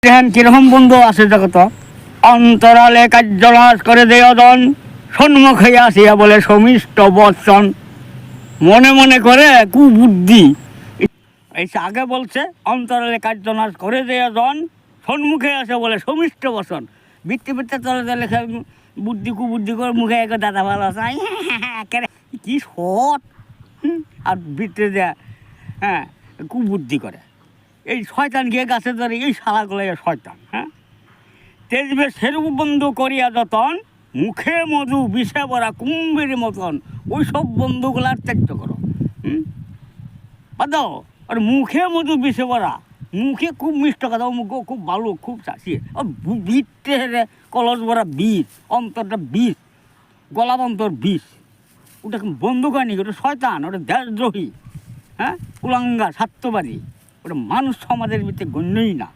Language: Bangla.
দেখেন কিরকম বন্ধু আছে জগত। অন্তরালে কার্যনাশ করে দেয়দন, সন্মুখে আসিয়া বলে সমিষ্ট বচন, মনে মনে করে কুবুদ্ধি। এই আগে বলছে অন্তরালে কার্যনাশ করে দেয়দন, সন্মুখে আসে বলে সমিষ্ট বচন। বৃত্তি বৃত্তে তলে লেখা বুদ্ধি কুবুদ্ধি করে মুখে এক দাদা ভালো আছে কি সৎ, আর বৃত্তে দেয়া হ্যাঁ কুবুদ্ধি করে। এই শয়তান গিয়ে গাছে ধরে এই শালাগুলো শয়তান। হ্যাঁ, তেজবে সেরূপ বন্ধু করিয়া যতন, মুখে মধু বিষে ভরা কুম্ভীর মতন। ওই সব বন্ধুগুলার ত্যায্য করো। বাদ দাও। আর মুখে মধু বিষে ভরা, মুখে খুব মিষ্ট কথা, মুখও খুব ভালো, খুব চাষিয়ে বিটে কলস ভরা বিষ, অন্তরটা বিষ, গলা অন্তর বিষ। ওটা বন্ধু কানি, ওটা শয়তান, ওটা দেশদ্রোহী। হ্যাঁ, কুলাঙ্গা স্বার্থবাদী, ওটা মানুষ সমাজের ভিতরে গণ্যই না।